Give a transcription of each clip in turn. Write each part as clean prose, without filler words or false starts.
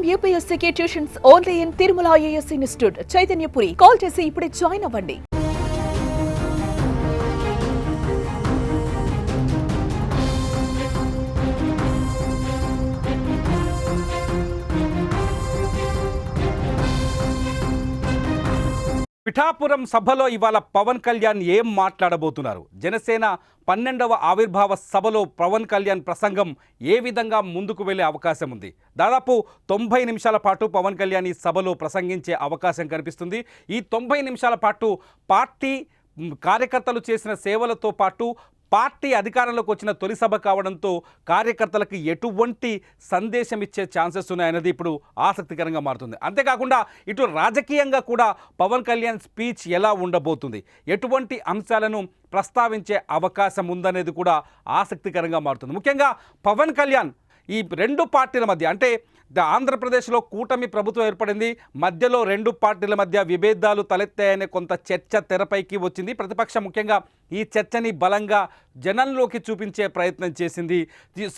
IIM UPSC tuitions only in Tirumala IAS institute Chaitanyapuri. Call చేసి ఇప్పుడే join అవ్వండి. పిఠాపురం సభలో ఇవాళ పవన్ కళ్యాణ్ ఏం మాట్లాడబోతున్నారు? జనసేన 12వ ఆవిర్భావ సభలో పవన్ కళ్యాణ్ ప్రసంగం ఏ విధంగా ముందుకు వెళ్ళే అవకాశం ఉంది? దాదాపు 90 నిమిషాల పాటు పవన్ కళ్యాణ్ ఈ సభలో ప్రసంగించే అవకాశం కనిపిస్తుంది. ఈ 90 నిమిషాల పాటు పార్టీ కార్యకర్తలు చేసిన సేవలతో పాటు పార్టీ అధికారంలోకి వచ్చిన తొలి సభ కావడంతో కార్యకర్తలకు ఎటువంటి సందేశం ఇచ్చే ఛాన్సెస్ ఉన్నాయన్నది ఇప్పుడు ఆసక్తికరంగా మారుతుంది. అంతేకాకుండా ఇటు రాజకీయంగా కూడా పవన్ కళ్యాణ్ స్పీచ్ ఎలా ఉండబోతుంది, ఎటువంటి అంశాలను ప్రస్తావించే అవకాశం ఉందనేది కూడా ఆసక్తికరంగా మారుతుంది. ముఖ్యంగా పవన్ కళ్యాణ్ ఈ రెండు పార్టీల మధ్య, అంటే ఆంధ్రప్రదేశ్లో కూటమి ప్రభుత్వం ఏర్పడింది, మధ్యలో రెండు పార్టీల మధ్య విభేదాలు తలెత్తాయనే కొంత చర్చ తెరపైకి వచ్చింది. ప్రతిపక్షం ముఖ్యంగా ఈ చర్చని బలంగా జనంలోకి చూపించే ప్రయత్నం చేసింది.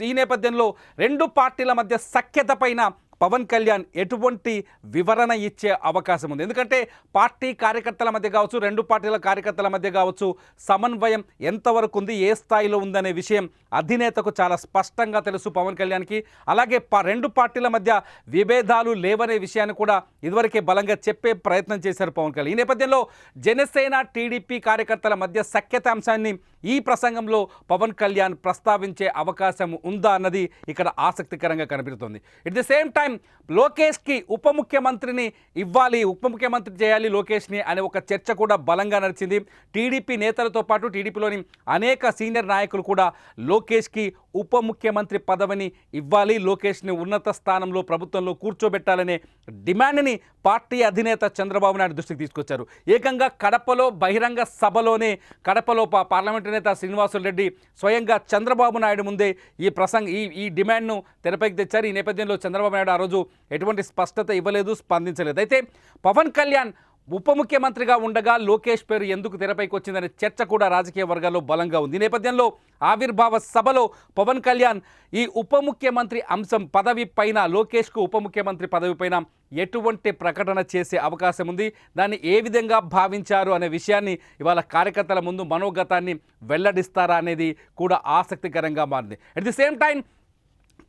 ఈ నేపథ్యంలో రెండు పార్టీల మధ్య సఖ్యత పైన పవన్ కళ్యాణ్ ఎటువంటి వివరణ ఇచ్చే అవకాశం ఉంది? ఎందుకంటే పార్టీ కార్యకర్తల మధ్య కావచ్చు, రెండు పార్టీల కార్యకర్తల మధ్య కావచ్చు, సమన్వయం ఎంతవరకు ఉంది, ఏ స్థాయిలో ఉందనే విషయం అధినేతకు చాలా స్పష్టంగా తెలుసు పవన్ కళ్యాణ్కి. అలాగే రెండు పార్టీల మధ్య విభేదాలు లేవనే విషయాన్ని కూడా ఇదివరకే బలంగా చెప్పే ప్రయత్నం చేశారు పవన్ కళ్యాణ్. ఈ నేపథ్యంలో జనసేన టీడీపీ కార్యకర్తల మధ్య సఖ్యత అంశాన్ని ఈ ప్రసంగంలో పవన్ కళ్యాణ్ ప్రస్తావించే అవకాశం ఉందా అన్నది ఇక్కడ ఆసక్తికరంగా కనిపిస్తుంది. ఎట్ ది సేమ్ టైం లోకేష్కి ఉప ముఖ్యమంత్రిని ఇవ్వాలి, ఉప ముఖ్యమంత్రి చేయాలి లోకేష్ని అనే ఒక చర్చ కూడా బలంగా నడిచింది. టీడీపీ నేతలతో పాటు టీడీపీలోని అనేక సీనియర్ నాయకులు కూడా లోకేష్కి ఉప ముఖ్యమంత్రి పదవిని ఇవ్వాలి, లోకేష్ని ఉన్నత స్థానంలో ప్రభుత్వంలో కూర్చోబెట్టాలనే డిమాండ్ని పార్టీ అధినేత చంద్రబాబు నాయుడు దృష్టికి తీసుకొచ్చారు. ఏకంగా కడపలో బహిరంగ సభలోనే కడపలో పార్లమెంటు నేత శ్రీనివాసులు రెడ్డి స్వయంగా చంద్రబాబు నాయుడు ముందే ఈ డిమాండ్ను తెరపైకి తెచ్చారు. ఈ నేపథ్యంలో చంద్రబాబు నాయుడు ఆ రోజు ఎటువంటి స్పష్టత ఇవ్వలేదు, స్పందించలేదు. అయితే పవన్ కళ్యాణ్ ఉప ముఖ్యమంత్రిగా ఉండగా లోకేష్ పేరు ఎందుకు తెరపైకి వచ్చిందనే చర్చ కూడా రాజకీయ వర్గాల్లో బలంగా ఉంది. ఈ నేపథ్యంలో ఆవిర్భావ సభలో పవన్ కళ్యాణ్ ఈ ఉప ముఖ్యమంత్రి అంశం పదవి పైన, లోకేష్కు ఉప ముఖ్యమంత్రి పదవి పైన ఎటువంటి ప్రకటన చేసే అవకాశం ఉంది, దాన్ని ఏ విధంగా భావించారు అనే విషయాన్ని ఇవాళ కార్యకర్తల ముందు మనోగతాన్ని వెల్లడిస్తారా అనేది కూడా ఆసక్తికరంగా మారింది. At the same time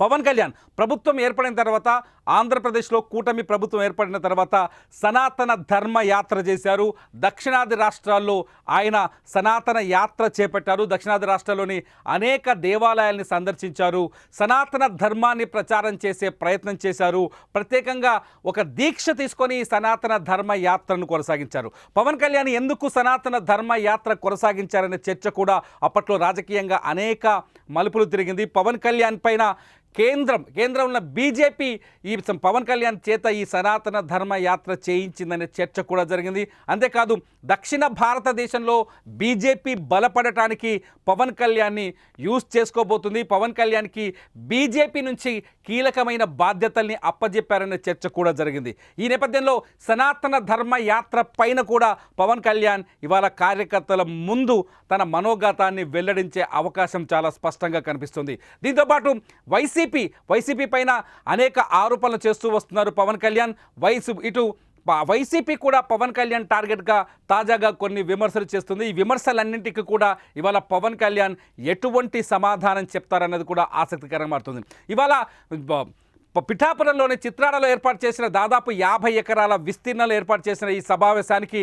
Pawan Kalyan ప్రభుత్వం ఏర్పడిన తర్వాత, ఆంధ్రప్రదేశ్లో కూటమి ప్రభుత్వం ఏర్పడిన తర్వాత సనాతన ధర్మ యాత్ర చేశారు. దక్షిణాది రాష్ట్రాల్లో ఆయన సనాతన యాత్ర చేపట్టారు. దక్షిణాది రాష్ట్రాల్లోని అనేక దేవాలయాల్ని సందర్శించారు. సనాతన ధర్మాన్ని ప్రచారం చేసే ప్రయత్నం చేశారు. ప్రత్యేకంగా ఒక దీక్ష తీసుకొని సనాతన ధర్మ యాత్రను కొనసాగించారు. పవన్ కళ్యాణ్ ఎందుకు సనాతన ధర్మ యాత్ర కొనసాగించారనే చర్చ కూడా అప్పట్లో రాజకీయంగా అనేక మలుపులు తిరిగింది. పవన్ కళ్యాణ్ పైన కేంద్రంలో బీజేపీ ఈ పవన్ కళ్యాణ్ చేత ఈ సనాతన ధర్మ యాత్ర చేయించిందనే చర్చ కూడా జరిగింది. అంతేకాదు దక్షిణ భారతదేశంలో బీజేపీ బలపడటానికి పవన్ కళ్యాణ్ని యూజ్ చేసుకోబోతుంది, పవన్ కళ్యాణ్కి బీజేపీ నుంచి కీలకమైన బాధ్యతల్ని అప్పజెప్పారనే చర్చ కూడా జరిగింది. ఈ నేపథ్యంలో సనాతన ధర్మ యాత్ర పైన కూడా పవన్ కళ్యాణ్ ఇవాళ కార్యకర్తల ముందు తన మనోగతాన్ని వెల్లడించే అవకాశం చాలా స్పష్టంగా కనిపిస్తుంది. దీంతోపాటు వైసీపీ పైన అనేక ఆరోపణలు చేస్తూ వస్తున్నారు పవన్ కళ్యాణ్. వైసీపీ కూడా పవన్ కళ్యాణ్ టార్గెట్గా తాజాగా కొన్ని విమర్శలు చేస్తుంది. ఈ విమర్శలన్నింటికి కూడా ఇవాళ పవన్ కళ్యాణ్ ఎటువంటి సమాధానం చెప్తారన్నది కూడా ఆసక్తికరంగా మారుతుంది. ఇవాళ పిఠాపురంలోని చిత్రాడలో ఏర్పాటు చేసిన దాదాపు 50 ఎకరాల విస్తీర్ణంలో ఏర్పాటు చేసిన ఈ సమావేశానికి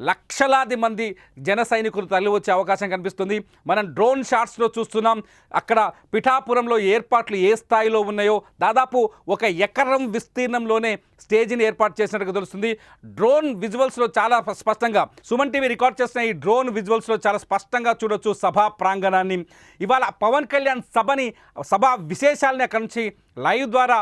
లక్షలాది మంది జన సైనికులు తరలి వచ్చే అవకాశం కనిపిస్తుంది. మనం డ్రోన్ షాట్స్లో చూస్తున్నాం. అక్కడ పిఠాపురంలో ఏర్పాట్లు ఏ స్థాయిలో ఉన్నాయో దాదాపు 1 ఎకరం విస్తీర్ణంలోనే స్టేజ్ని ఏర్పాటు చేసినట్టుగా తెలుస్తుంది. డ్రోన్ విజువల్స్లో చాలా స్పష్టంగా సుమన్ టీవీ రికార్డ్ చేసిన ఈ డ్రోన్ విజువల్స్లో చాలా స్పష్టంగా చూడొచ్చు సభా ప్రాంగణాన్ని. ఇవాళ పవన్ కళ్యాణ్ సభా విశేషాలని అక్కడి నుంచి లైవ్ ద్వారా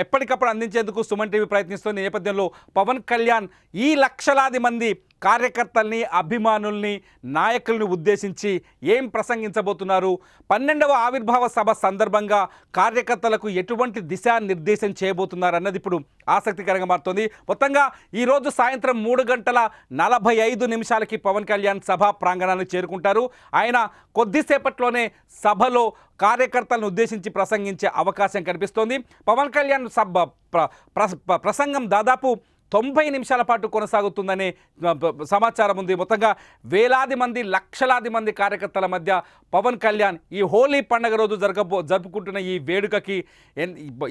ఎప్పటికప్పుడు అందించేందుకు సుమన్ టీవీ ప్రయత్నిస్తున్న నేపథ్యంలో పవన్ కళ్యాణ్ ఈ లక్షలాది మంది కార్యకర్తల్ని, అభిమానుల్ని, నాయకుల్ని ఉద్దేశించి ఏం ప్రసంగించబోతున్నారు? 12వ ఆవిర్భావ సభ సందర్భంగా కార్యకర్తలకు ఎటువంటి దిశానిర్దేశం చేయబోతున్నారు అన్నది ఇప్పుడు ఆసక్తికరంగా మారుతోంది. మొత్తంగా ఈరోజు సాయంత్రం 3:45 పవన్ కళ్యాణ్ సభా ప్రాంగణానికి చేరుకుంటారు. ఆయన కొద్దిసేపట్లోనే సభలో కార్యకర్తలను ఉద్దేశించి ప్రసంగించే అవకాశం కనిపిస్తోంది. పవన్ కళ్యాణ్ ప్రసంగం దాదాపు 90 నిమిషాల పాటు కొనసాగుతుందనే సమాచారం ఉంది. మొత్తంగా వేలాది మంది, లక్షలాది మంది కార్యకర్తల మధ్య పవన్ కళ్యాణ్ ఈ హోలీ పండుగ రోజు జరుపుకుంటున్న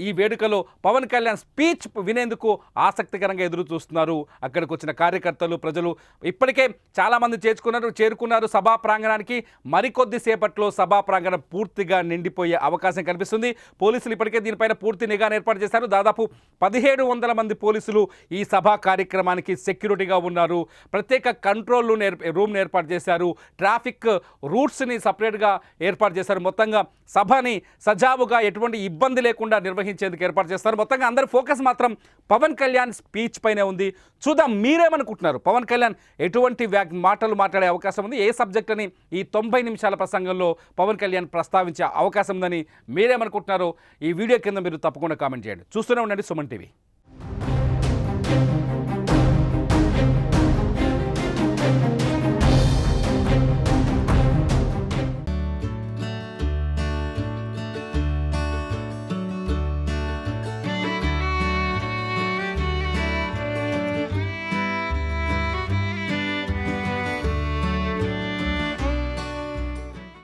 ఈ వేడుకలో పవన్ కళ్యాణ్ స్పీచ్ వినేందుకు ఆసక్తికరంగా ఎదురు చూస్తున్నారు. అక్కడికి వచ్చిన కార్యకర్తలు, ప్రజలు ఇప్పటికే చాలామంది చేరుకున్నారు సభా ప్రాంగణానికి. మరికొద్ది సేపట్లో సభా ప్రాంగణం పూర్తిగా నిండిపోయే అవకాశం కనిపిస్తుంది. పోలీసులు ఇప్పటికే దీనిపైన పూర్తి నిఘాను ఏర్పాటు చేశారు. దాదాపు 1700 మంది పోలీసులు ఈ సభా కార్యక్రమానికి సెక్యూరిటీగా ఉన్నారు. ప్రత్యేక కంట్రోల్ రూమ్ని ఏర్పాటు చేశారు. ట్రాఫిక్ రూట్స్ని సపరేట్గా ఏర్పాటు చేశారు. మొత్తంగా సభని సజావుగా ఎటువంటి ఇబ్బంది లేకుండా నిర్వహించేందుకు ఏర్పాటు చేస్తారు. మొత్తంగా అందరి ఫోకస్ మాత్రం పవన్ కళ్యాణ్ స్పీచ్ పైనే ఉంది. చూద్దాం మీరేమనుకుంటున్నారు. పవన్ కళ్యాణ్ ఎటువంటి మాటలు మాట్లాడే అవకాశం ఉంది? ఏ సబ్జెక్ట్ అని ఈ 90 నిమిషాల ప్రసంగంలో పవన్ కళ్యాణ్ ప్రస్తావించే అవకాశం ఉందని మీరేమనుకుంటున్నారో ఈ వీడియో కింద మీరు తప్పకుండా కామెంట్ చేయండి. చూస్తూనే ఉండండి సుమన్ టీవీ.